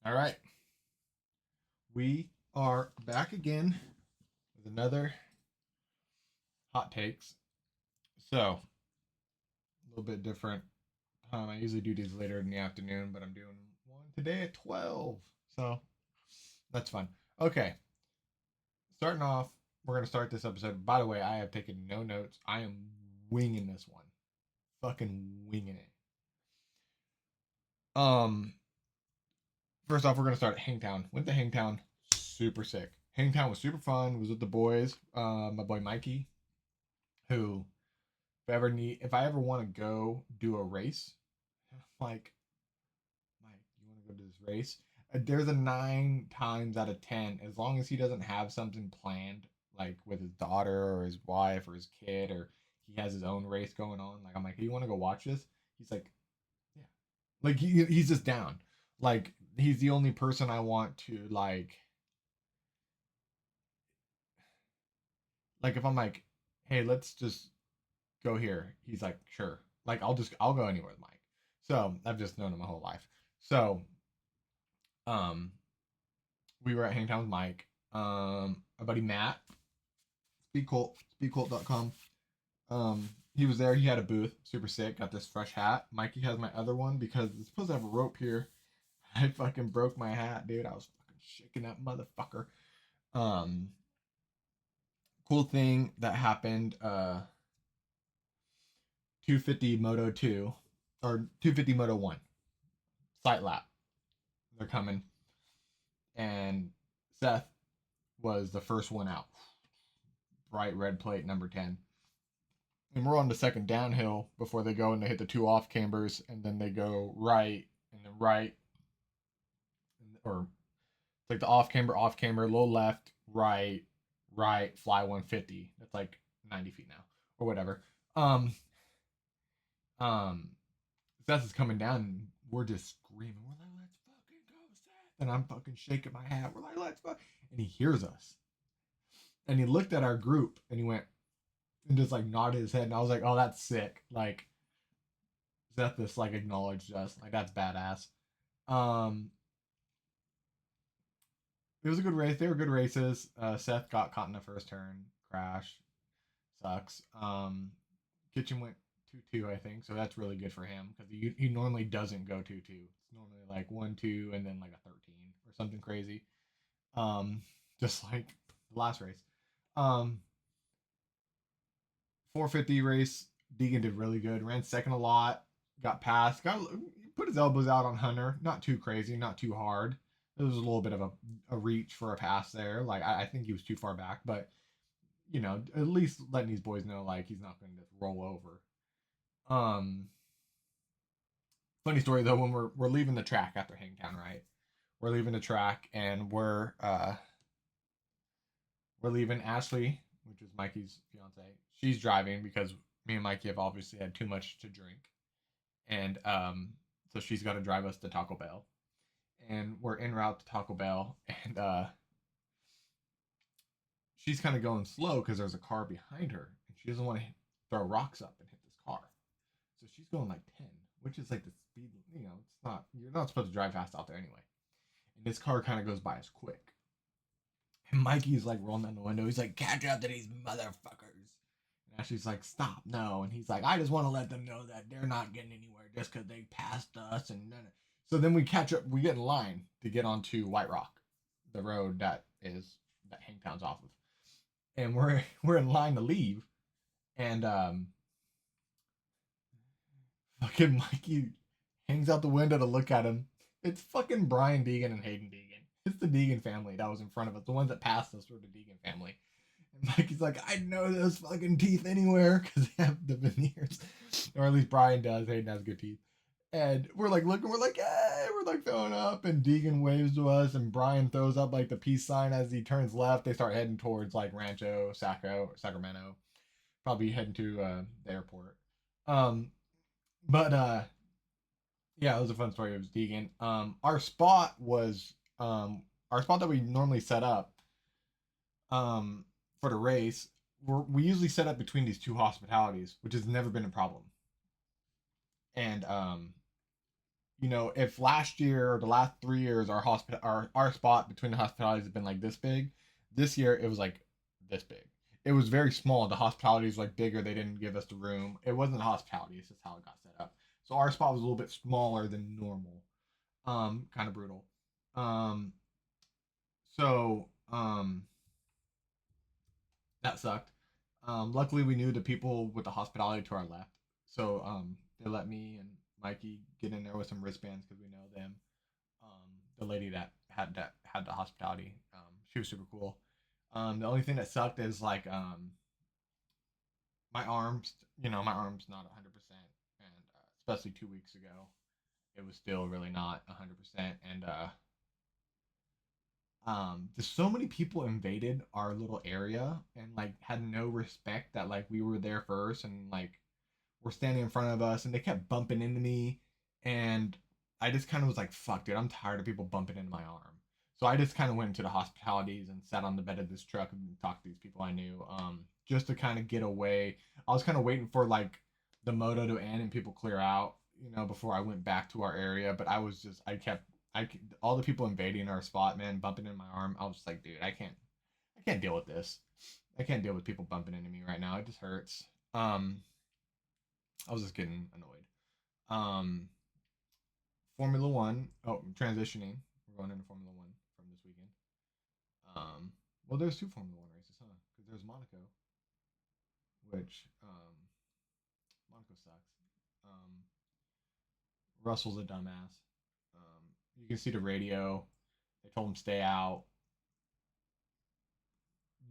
All right. We are back again with another hot takes. So, a little bit different. I usually do these later in the afternoon, but I'm doing one today at 12. So, that's fun. Okay. Starting off, we're going to start this episode. By the way, I have taken no notes. I am winging this one. Fucking winging it. Um, First off, we're going to start at Hangtown. Went to Hangtown. Super sick. Hangtown was super fun. Was with the boys. My boy Mikey, who if I ever want to go do a race, like Mike, you want to go to this race? There's a 9 times out of 10, as long as he doesn't have something planned, like with his daughter or his wife or his kid, or he has his own race going on. Like I'm like, hey, you want to go watch this? He's like, yeah, like he's just down. Like he's the only person I want to like if I'm like, hey, let's just go here. He's like, sure. Like I'll go anywhere with Mike. So I've just known him my whole life. So um we were at Hangtown with Mike. Our buddy Matt, speedcolt.com. He was there. He had a booth, super sick. Got this fresh hat. Mikey has my other one because it's supposed to have a rope here. I fucking broke my hat, dude. I was fucking shaking that motherfucker. Um, cool thing that happened. 250 Moto 2 or 250 Moto 1 sight lap. They're coming, and Seth was the first one out. Bright red plate number 10. And we're on the second downhill before they go and they hit the two off cambers, and then they go right and then right, or it's like the off camber, low left, right, right, fly 150. That's like 90 feet now or whatever. Um, um, Seth is coming down, and we're just screaming. We're like, let's fucking go, Seth. And I'm fucking shaking my hat. We're like, let's fuck. And he hears us. And he looked at our group and he went and just like nodded his head. And I was like, oh, that's sick. Like, Seth just like acknowledged us. Like, that's badass. Um, it was a good race. They were good races. Seth got caught in the first turn, crash, sucks. Kitchen went 2-2, I think, so that's really good for him because he normally doesn't go 2-2. It's normally like 1-2 and then like a 13 or something crazy. Um, just like the last race. Um, 450 race. Deegan did really good. Ran second a lot. Got past. Got put his elbows out on Hunter. Not too crazy. Not too hard. It was a little bit of a reach for a pass there. Like I think he was too far back, but at least letting these boys know like he's not going to just roll over. Funny story though, when we're leaving the track after Hangtown, right? We're leaving the track and we're leaving Ashley, which is Mikey's fiance. She's driving because me and Mikey have obviously had too much to drink, and so she's got to drive us to Taco Bell. And we're en route to Taco Bell, and she's kind of going slow because there's a car behind her, and she doesn't want to throw rocks up and hit this car. So she's going like 10, which is like the speed. It's not. You're not supposed to drive fast out there anyway. And this car kind of goes by us quick. And Mikey's like rolling down the window. He's like, catch up to these motherfuckers. And Ashley's like, stop, no. And he's like, I just want to let them know that they're not getting anywhere just because they passed us. And then, so then we catch up. We get in line to get onto White Rock, the road that Hangtown's off of. And we're in line to leave. And fucking Mikey hangs out the window to look at him. It's fucking Brian Deegan and Hayden Deegan. It's the Deegan family that was in front of us. The ones that passed us were the Deegan family. And Mikey's like, I know those fucking teeth anywhere because they have the veneers. Or at least Brian does. Hayden has good teeth. And we're like looking, we're like, hey, we're like throwing up. And Deegan waves to us. And Brian throws up like the peace sign as he turns left. They start heading towards like Rancho, Sacramento. Probably heading to the airport. Um, but yeah, it was a fun story. It was Deegan. Our spot that we normally set up for the race. We usually set up between these two hospitalities, which has never been a problem. And if last year or the last 3 years our spot between the hospitalities has been like this big, this year it was like this big. It was very small. The hospitality was like bigger. They didn't give us the room. It wasn't the hospitality. It's just how it got set up. So our spot was a little bit smaller than normal. Kind of brutal. Um, so that sucked. Luckily, we knew the people with the hospitality to our left, so they let me and Mikey get in there with some wristbands because we know them. The lady that had the hospitality, she was super cool. The only thing that sucked is like my arms. My arms not 100%, and especially 2 weeks ago, it was still really not 100%, and just so many people invaded our little area and like had no respect that like we were there first and like were standing in front of us and they kept bumping into me and I just kind of was like fuck dude, I'm tired of people bumping into my arm. So I just kind of went into the hospitalities and sat on the bed of this truck and talked to these people I knew, just to kind of get away. I was kind of waiting for like the moto to end and people clear out, before I went back to our area. But I kept, all the people invading our spot, man, bumping in my arm. I was just like, dude, I can't deal with this. I can't deal with people bumping into me right now. It just hurts. I was just getting annoyed. Um, Formula One. Oh, transitioning. We're going into Formula One from this weekend. Well, there's two Formula One races, huh? Because there's Monaco, which Monaco sucks. Um, Russell's a dumbass. You can see the radio. They told him stay out.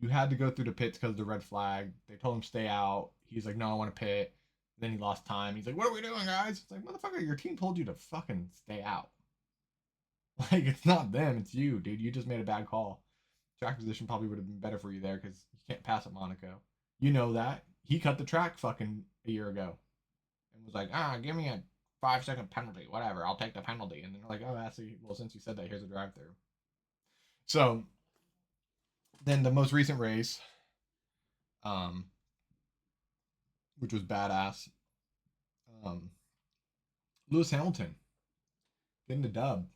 You had to go through the pits because of the red flag. They told him stay out. He's like, no, I want to pit. Then he lost time. He's like, what are we doing, guys? It's like, motherfucker, your team told you to fucking stay out. Like, it's not them, it's you, dude. You just made a bad call. Track position probably would have been better for you there because you can't pass at Monaco. You know that. He cut the track fucking a year ago and was like, give me a 5 second penalty, whatever. I'll take the penalty. And then they're like, oh, actually, well, since you said that, here's a drive through. So then the most recent race, um, which was badass, um, Lewis Hamilton getting the dub,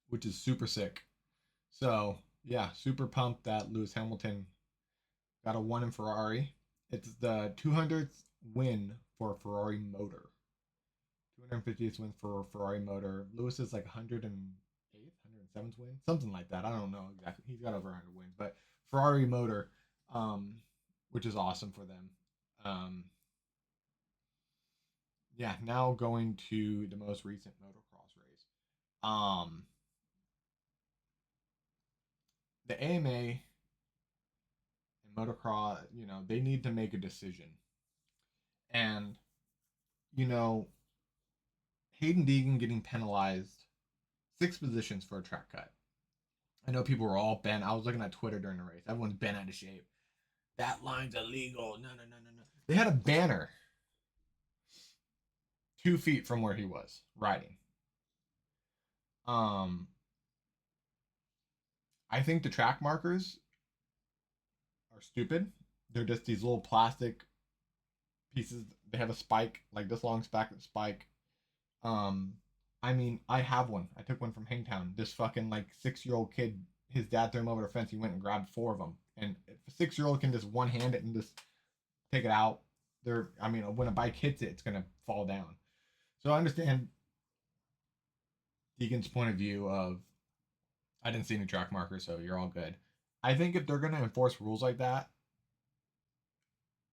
which is super sick. So yeah, super pumped that Lewis Hamilton got a one in Ferrari. It's the 200th win for a Ferrari motor. 250th win for Ferrari motor. Lewis is like 108th, 107th win, something like that. I don't know exactly. He's got over 100 wins, but Ferrari motor, um, which is awesome for them. Um, yeah, now going to the most recent motocross race. Um, the AMA and motocross, they need to make a decision. And, you know, Hayden Deegan getting penalized 6 positions for a track cut. I know people were all bent. I was looking at Twitter during the race. Everyone's bent out of shape. That line's illegal. No, no, no, no, no. They had a banner 2 feet from where he was riding. Um, I think the track markers are stupid. They're just these little plastic pieces. They have a spike, like this long spike. Um, I mean, I have one. I took one from Hangtown. This fucking like 6-year-old kid, his dad threw him over the fence. He went and grabbed 4 of them. And if a 6-year-old can just one hand it and just take it out, I mean, when a bike hits it, it's gonna fall down. So I understand Deegan's point of view of I didn't see any track markers, so you're all good. I think if they're gonna enforce rules like that,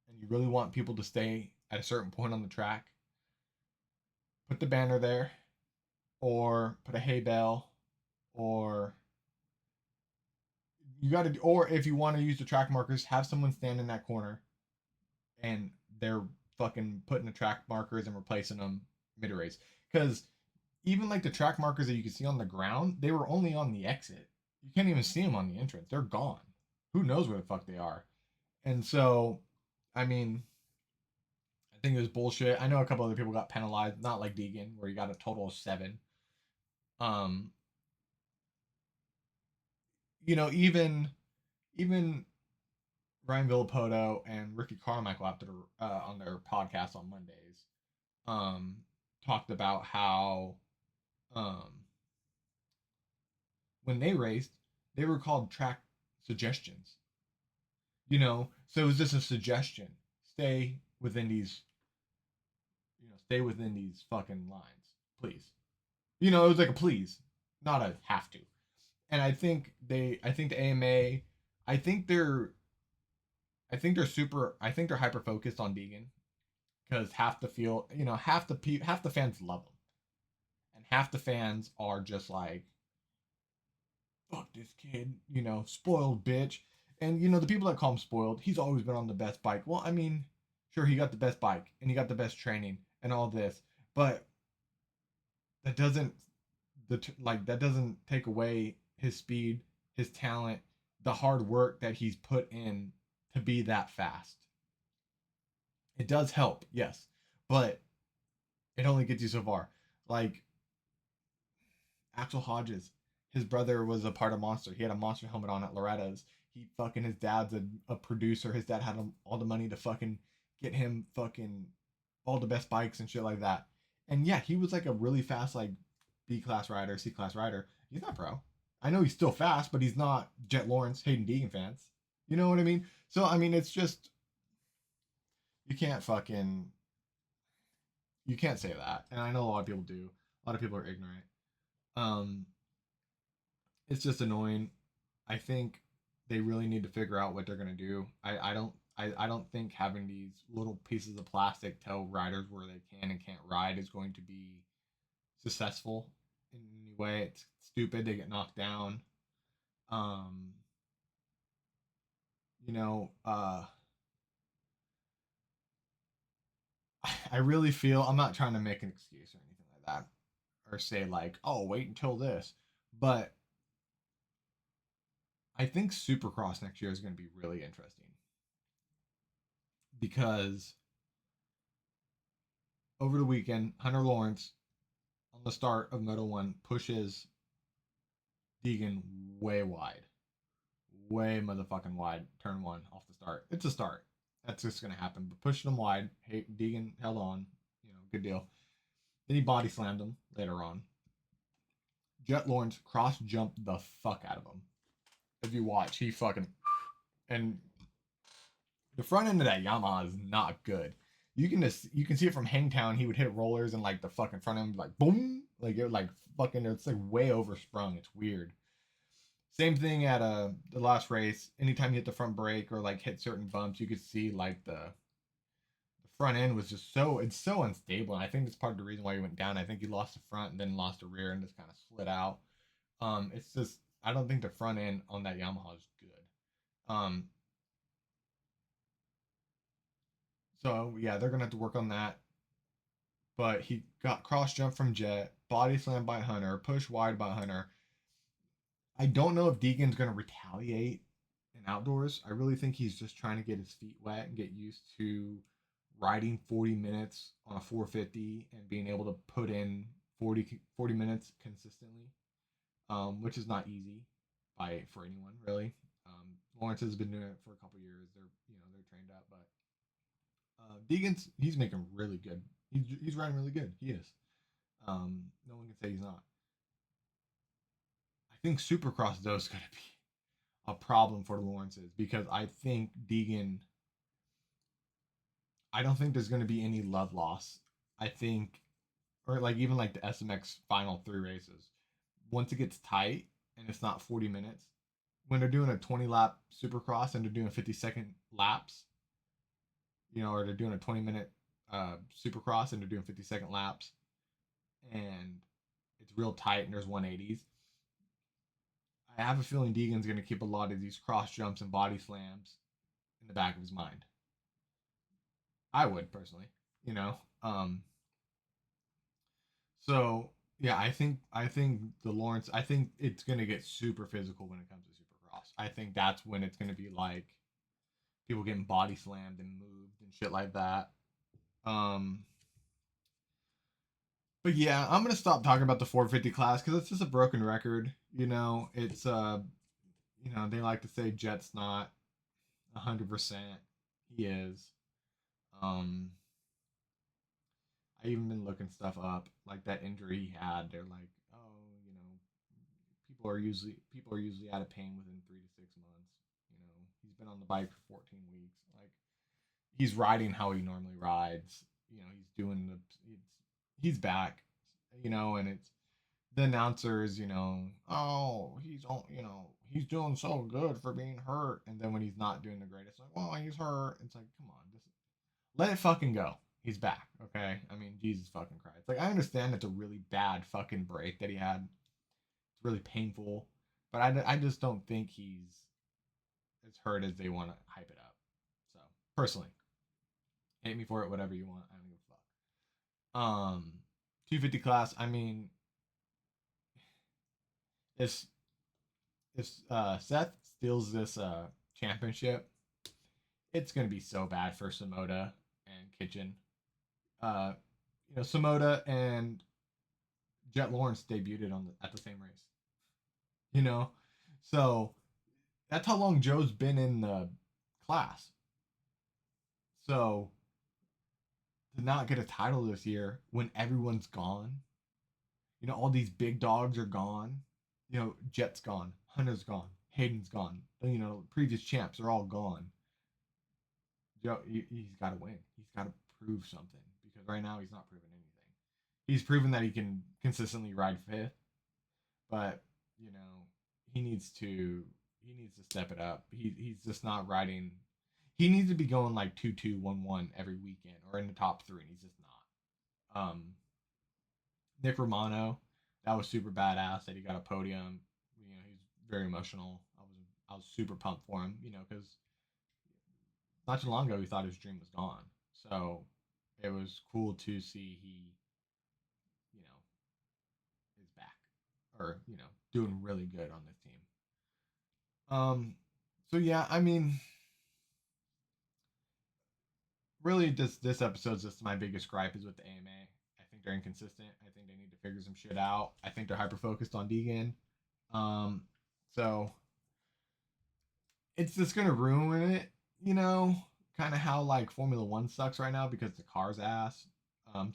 and you really want people to stay at a certain point on the track, put the banner there, or put a hay bale, or or if you want to use the track markers, have someone stand in that corner, and they're fucking putting the track markers and replacing them mid race. Because even like the track markers that you can see on the ground, they were only on the exit. You can't even see them on the entrance. They're gone. Who knows where the fuck they are? And so, I mean, I think it was bullshit. I know a couple other people got penalized, not like Deegan, where he got a total of 7. Um, even Ryan Villapoto and Ricky Carmichael after on their podcast on Mondays, um, talked about how um, when they raced, they were called track suggestions. So it was just a suggestion. Stay within these, stay within these fucking lines, please. It was like a please, not a have to. And I think the AMA, I think they're, I think they're hyper focused on Deegan because half the field, half the fans love him, and half the fans are just like, fuck this kid, spoiled bitch. And the people that call him spoiled, he's always been on the best bike. Well, I mean, sure, he got the best bike and he got the best training and all this, but that doesn't that doesn't take away his speed, his talent, the hard work that he's put in to be that fast. It does help, yes, but it only gets you so far. Like Axel Hodges, his brother was a part of Monster. He had a Monster helmet on at Loretta's. His dad's a producer. His dad had all the money to fucking get him fucking all the best bikes and shit like that. And yeah, he was like a really fast like B class rider, C class rider. He's not pro. I know he's still fast, but he's not Jet Lawrence, Hayden Deegan fans. You know what I mean? So I mean, it's just you can't fucking you can't say that. And I know a lot of people do. A lot of people are ignorant. Um, it's just annoying. I think they really need to figure out what they're gonna do. I don't think having these little pieces of plastic tell riders where they can and can't ride is going to be successful in any way. It's stupid. They get knocked down. Um, you know, uh, I really feel I'm not trying to make an excuse or anything like that, or say like, oh, wait until this. But I think Supercross next year is going to be really interesting because over the weekend, Hunter Lawrence on the start of Moto One pushes Deegan way wide, way motherfucking wide. Turn one off the start. It's a start. That's just gonna happen. But pushing him wide, hey, Deegan held on. Good deal. Then he body slammed him later on. Jet Lawrence cross jumped the fuck out of him. If you watch, he fucking and the front end of that Yamaha is not good. You can see it from Hangtown. He would hit rollers and like the fucking front end like boom, like it like fucking it's like way oversprung. It's weird. Same thing at the last race. Anytime you hit the front brake or like hit certain bumps, you could see like the front end was just it's so unstable. And I think that's part of the reason why he went down. I think he lost the front and then lost the rear and just kind of slid out. It's just I don't think the front end on that Yamaha is good. So yeah, they're gonna have to work on that. But he got cross jump from Jet, body slam by Hunter, push wide by Hunter. I don't know if Deegan's gonna retaliate in outdoors. I really think he's just trying to get his feet wet and get used to riding 40 minutes on a 450 and being able to put in 40 minutes consistently, which is not easy for anyone really. Lawrence has been doing it for a couple years. They're trained up, but Deegan's he's making really good. He's riding really good. He is. No one can say he's not. I think Supercross though is going to be a problem for the Lawrences because I think Deegan. I don't think there's going to be any love loss. I think, or like even like the SMX final three races, once it gets tight and it's not 40 minutes, when they're doing a 20 lap Supercross and they're doing 50-second laps, or they're doing a 20-minute Supercross and they're doing 50-second laps, and it's real tight and there's 180s. I have a feeling Deegan's going to keep a lot of these cross jumps and body slams in the back of his mind. I would personally, you know. So yeah, I think the Lawrence. I think it's going to get super physical when it comes to Supercross. I think that's when it's going to be like people getting body slammed and moved and shit like that. Um, but yeah, I'm gonna stop talking about the 450 class because it's just a broken record. It's they like to say Jet's not 100%. He is. Um, I even been looking stuff up, like that injury he had. They're like, oh, people are usually out of pain within 3 to 6 months. He's been on the bike for 14 weeks. Like he's riding how he normally rides. He's doing he's back. And it's the announcers, oh, he's doing so good for being hurt. And then when he's not doing the greatest, like, well, he's hurt. It's like, come on, let it fucking go. He's back, okay? I mean, Jesus fucking Christ. Like, I understand it's a really bad fucking break that he had. It's really painful, but I just don't think he's as hurt as they want to hype it up. So, personally, hate me for it, whatever you want. I don't give a fuck. 250 class. I mean, if if Seth steals this championship, it's gonna be so bad for Samoda and Kitchen. Uh, Samoda and Jet Lawrence debuted at the same race. You know, so that's how long Joe's been in the class. So to not get a title this year when everyone's gone, all these big dogs are gone. Jet's gone, Hunter's gone, Hayden's gone. Previous champs are all gone. Joe, he's got to win. He's got to prove something because right now he's not proving anything. He's proven that he can consistently ride fifth, but he needs to step it up. He's just not riding. He needs to be going like 2-2-1-1 every weekend or in the top three, and he's just not. Nick Romano, that was super badass that he got a podium. He's very emotional. I was super pumped for him, because not too long ago he thought his dream was gone. So it was cool to see he, you know, is back or doing really good on this team. So yeah, I mean, really, this episode's just my biggest gripe is with the AMA. I think they're inconsistent. I think they need to figure some shit out. I think they're hyper focused on Deegan. Um, so it's just gonna ruin it, kind of how like Formula One sucks right now because the car's ass.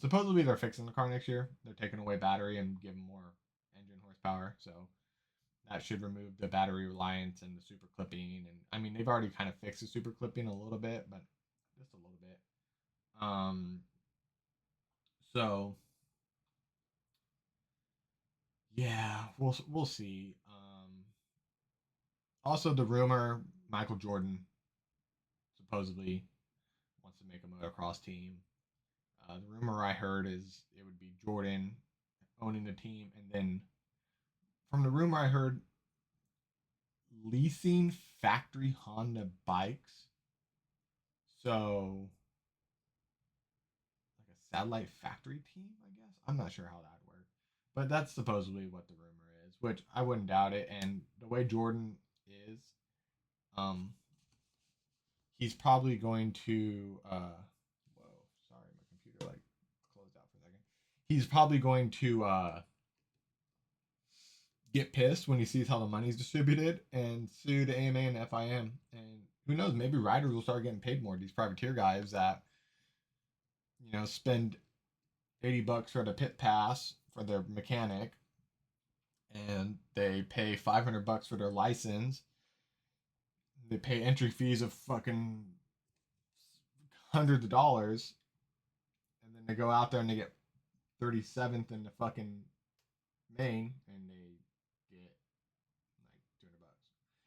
Supposedly they're fixing the car next year. They're taking away battery and giving more engine horsepower, so that should remove the battery reliance and the super clipping. And I mean, they've already kind of fixed the super clipping a little bit, but just a little bit. Um, so yeah, we'll see. Also, the rumor Michael Jordan supposedly wants to make a motocross team. The rumor I heard is it would be Jordan owning the team, and then from the rumor I heard, leasing factory Honda bikes. So, like a satellite factory team, I guess. I'm not sure how that would work, but that's supposedly what the rumor is, which I wouldn't doubt it. And the way Jordan is, um, he's probably going to. Whoa, sorry, my computer like closed out for a second. He's probably going to get pissed when he sees how the money's distributed and sue the AMA and FIM. And who knows, maybe riders will start getting paid more. These privateer guys that spend $80 for the pit pass for their mechanic, and they pay $500 for their license. They pay entry fees of fucking hundreds of dollars, and then they go out there and they get 37th in the fucking main, and they get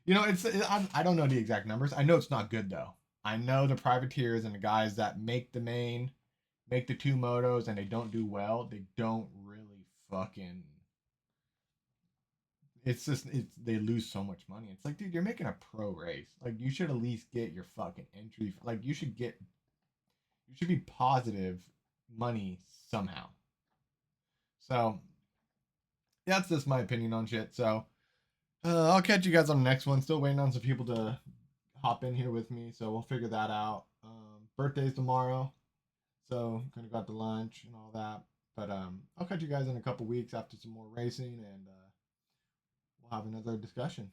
like $200. I don't know the exact numbers. I know it's not good though. I know the privateers and the guys that make the main, make the two motos, and they don't do well. They don't really fucking. It's just they lose so much money. It's like, dude, you're making a pro race. Like you should at least get your fucking entry. Like you should be positive money somehow. So that's just my opinion on shit. So I'll catch you guys on the next one. Still waiting on some people to hop in here with me, so we'll figure that out. Birthday's tomorrow, so gonna go out to lunch and all that. But I'll catch you guys in a couple weeks after some more racing, and we'll have another discussion.